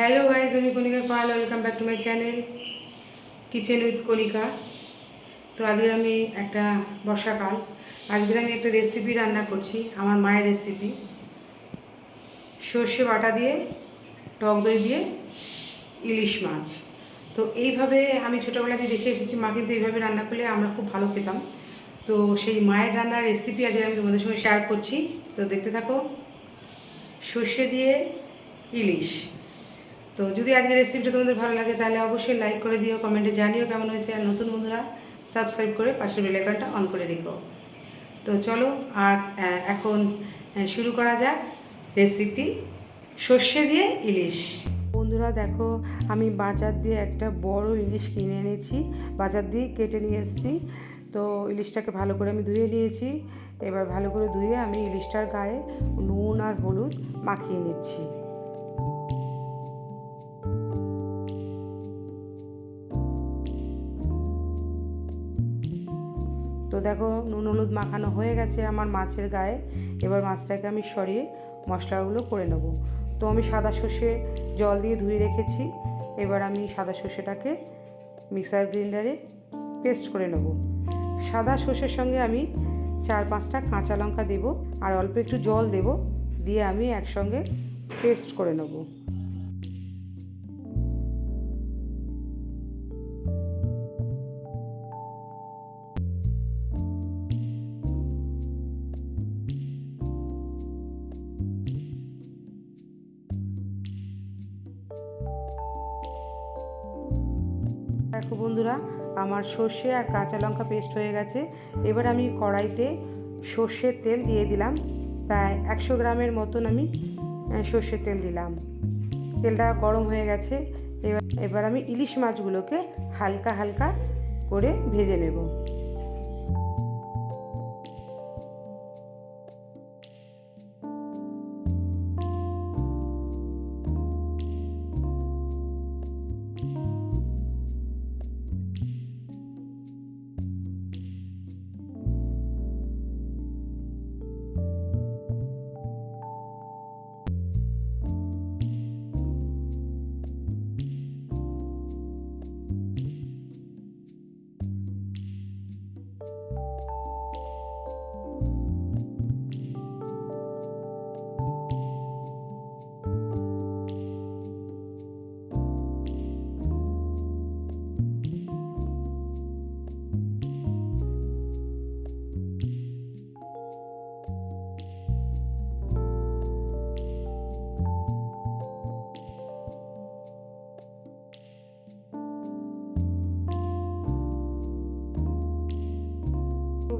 Hello guys, আমি Kanika Pal. Welcome back to my channel kitchen with Kanika. তো আজকে আমি একটা বর্ষাকাল, আজকে আমি একটা রেসিপি রান্না করছি, আমার মায়ের রেসিপি। সর্ষে বাটা দিয়ে, টক দই দিয়ে ইলিশ মাছ। তো এইভাবে আমি ছোটোবেলাতে দেখে এসেছি, মা কিন্তু এইভাবে রান্না করলে আমরা খুব ভালো খেতাম। তো সেই মায়ের রান্নার রেসিপি আজকে আমি তোমাদের সঙ্গে শেয়ার করছি। তো দেখতে থাকো। সর্ষে দিয়ে ইলিশ। তো যদি আজকের রেসিপিটা তোমাদের ভালো লাগে তাহলে অবশ্যই লাইক করে দিও, কমেন্টে জানিও কেমন হয়েছে। আর নতুন বন্ধুরা সাবস্ক্রাইব করে পাশের বেল আইকনটা অন করে রেখো। তো চলো আর এখন শুরু করা যাক রেসিপি সর্ষে দিয়ে ইলিশ। বন্ধুরা দেখো, আমি বাজার দিয়ে একটা বড় ইলিশ কিনে এনেছি, বাজার দিয়ে কেটে নিয়ে এসেছি। তো ইলিশটাকে ভালো করে আমি ধুয়ে নিয়েছি। এবার ভালো করে ধুয়ে আমি ইলিশটার গায়ে নুন আর হলুদ মাখিয়ে নিচ্ছি। তো দেখো, নুন হলুদ মাখানো হয়ে গেছে আমার মাছের গায়ে। এবার মাছটাকে আমি সরিয়ে মশলাগুলো করে নেব। তো আমি সাদা সর্ষে জল দিয়ে ধুয়ে রেখেছি। এবার আমি সাদা সর্ষেটাকে মিক্সার গ্রাইন্ডারে পেস্ট করে নেব। সাদা সর্ষের সঙ্গে আমি 4-5টা কাঁচা লঙ্কা দেব আর অল্প একটু জল দেব, দিয়ে আমি একসঙ্গে পেস্ট করে নেব। দেখো বন্ধুরা, আমার সর্ষে আর কাঁচা লঙ্কা পেস্ট হয়ে গেছে। এবার আমি কড়াইতে সর্ষের তেল দিয়ে দিলাম। প্রায় 100 গ্রামের মতন আমি সর্ষের তেল দিলাম। তেলটা গরম হয়ে গেছে। এবার আমি ইলিশ মাছগুলোকে হালকা হালকা করে ভেজে নেব।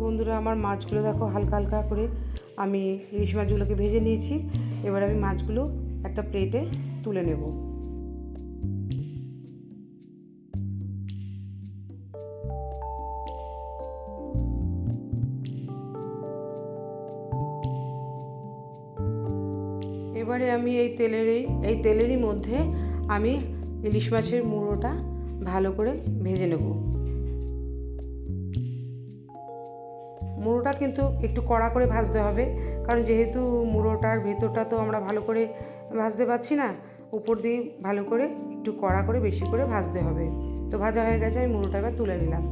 বন্ধুরা, আমার মাছগুলো দেখো হালকা হালকা করে আমি ইলিশ মাছগুলোকে ভেজে নিয়েছি। এবার আমি মাছগুলো একটা প্লেটে তুলে নেব। এবারে আমি এই তেলেরই মধ্যে আমি ইলিশ মাছের মুড়োটা ভালো করে ভেজে নেব। মুড়োটা কিন্তু একটু কড়া করে ভাজতে হবে, কারণ যেহেতু মুড়োটার ভেতরটা তো আমরা ভালো করে ভাজতে পারছি না, উপর দিয়ে ভালো করে একটু কড়া করে বেশি করে ভাজতে হবে। তো ভাজা হয়ে গেছে, আমি মুড়োটা এবার তুলে নিলাম।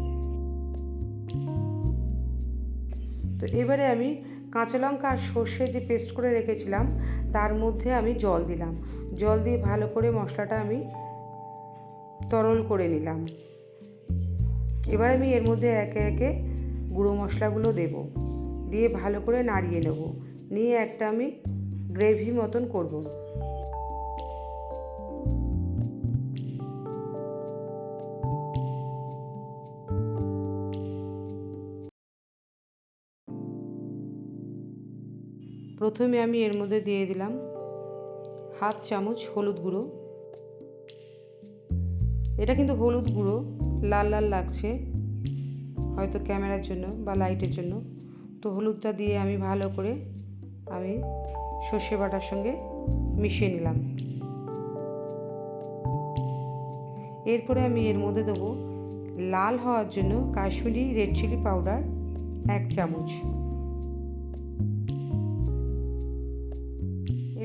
তো এবারে আমি কাঁচা লঙ্কা আর সর্ষে যে পেস্ট করে রেখেছিলাম তার মধ্যে আমি জল দিলাম। জল দিয়ে ভালো করে মশলাটা আমি তরল করে নিলাম। এবার আমি এর মধ্যে একে একে গুঁড়ো মশলাগুলো দেব, দিয়ে ভালো করে নাড়িয়ে নেব। নিয়ে একটা আমি গ্রেভি মতন করব। প্রথমে আমি এর মধ্যে দিয়ে দিলাম 1/2 চামচ হলুদ গুঁড়ো। এটা কিন্তু হলুদ গুঁড়ো লাল লাল লাগছে হয়তো ক্যামেরার জন্য বা লাইটের জন্য। তো হলুদটা দিয়ে আমি ভালো করে আমি সর্ষে বাটার সঙ্গে মিশিয়ে নিলাম। এরপরে আমি এর মধ্যে দেবো লাল হওয়ার জন্য কাশ্মীরি রেড চিলি পাউডার 1 চামচ।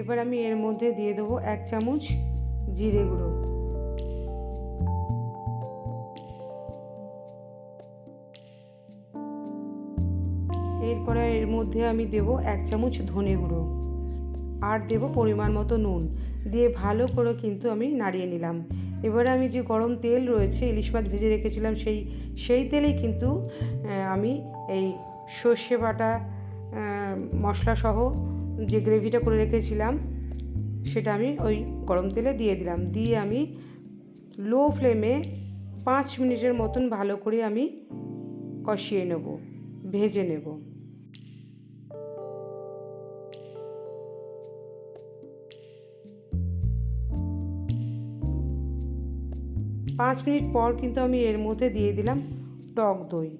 এবার আমি এর মধ্যে দিয়ে দেবো 1 চামচ জিরে গুঁড়ো, এরপরে এর মধ্যে আমি দেব 1 চামচ ধনে গুঁড়ো, আর দেব পরিমাণ মতো নুন, দিয়ে ভালো করে কিন্তু আমি নাড়িয়ে নিলাম। এবারে আমি যে গরম তেল রয়েছে, ইলিশ মাছ ভেজে রেখেছিলাম, সেই তেলেই কিন্তু আমি এই সর্ষে বাটা মশলা সহ যে গ্রেভিটা করে রেখেছিলাম সেটা আমি ওই গরম তেলে দিয়ে দিলাম। দিয়ে আমি লো ফ্লেমে 5 মিনিটের মতন ভালো করে আমি কষিয়ে নেব, ভেজে নেব। পাঁচ মিনিট পর কিন্তু আমি এর মধ্যে দিয়ে দিলাম টক দই,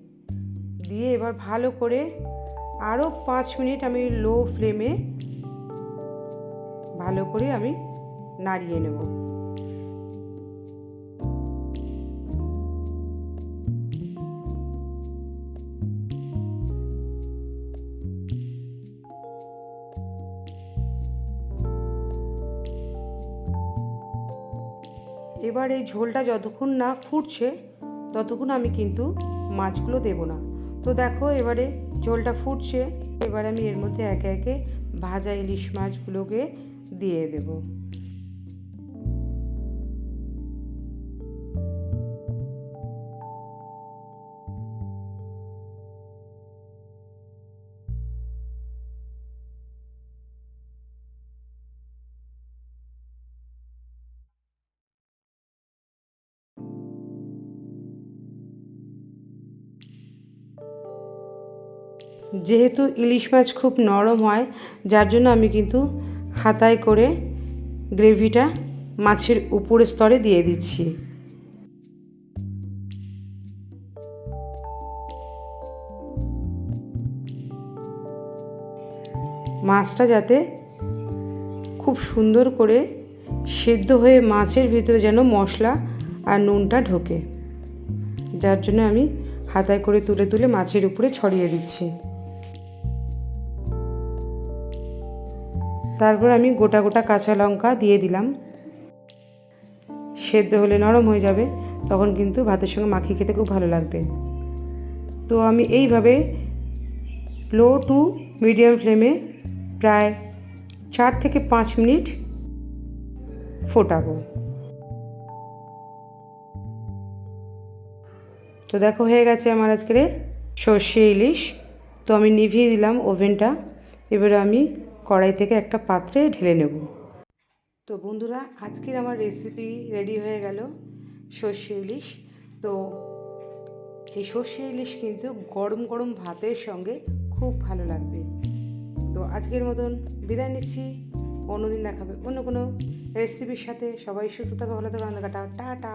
দিয়ে এবার ভালো করে আরও 5 মিনিট আমি লো ফ্লেমে ভালো করে আমি নাড়িয়ে নেব। এবার এই ঝোলটা যতক্ষণ না ফুটছে ততক্ষণ আমি কিন্তু মাছগুলো দেব না। তো দেখো এবারে ঝোলটা ফুটছে, এবার আমি এর মধ্যে একে একে ভাজা ইলিশ মাছগুলোকে দিয়ে দেব। যেহেতু ইলিশ মাছ খুব নরম হয়, যার জন্য আমি কিন্তু হাতায় করে গ্রেভিটা মাছের উপরের স্তরে দিয়ে দিচ্ছি। মাছটা যাতে খুব সুন্দর করে সেদ্ধ হয়ে মাছের ভিতরে যেন মশলা আর নুনটা ঢোকে, যার জন্য আমি হাতায় করে তুলে তুলে মাছের উপরে ছড়িয়ে দিচ্ছি। তারপর আমি গোটা গোটা কাঁচা লঙ্কা দিয়ে দিলাম। সেদ্ধ হলে নরম হয়ে যাবে, তখন কিন্তু ভাতের সঙ্গে মাখিয়ে খেতে খুব ভালো লাগবে। তো আমি এইভাবে লো টু মিডিয়াম ফ্লেমে প্রায় 4 থেকে 5 মিনিট ফোটাবো। তো দেখো হয়ে গেছে আমার আজকের সর্ষে ইলিশ। তো আমি নিভিয়ে দিলাম ওভেনটা, এবারে আমি কড়াই থেকে একটা পাত্রে ঢেলে নেব। তো বন্ধুরা, আজকের আমার রেসিপি রেডি হয়ে গেল, সর্ষে ইলিশ। তো এই সর্ষে ইলিশ কিন্তু গরম গরম ভাতের সঙ্গে খুব ভালো লাগবে। তো আজকের মতন বিদায় নিচ্ছি, অন্যদিন দেখাবে অন্য কোনো রেসিপির সাথে। সবাই সুস্থ থাকো, ভালো থাকো, টাটা।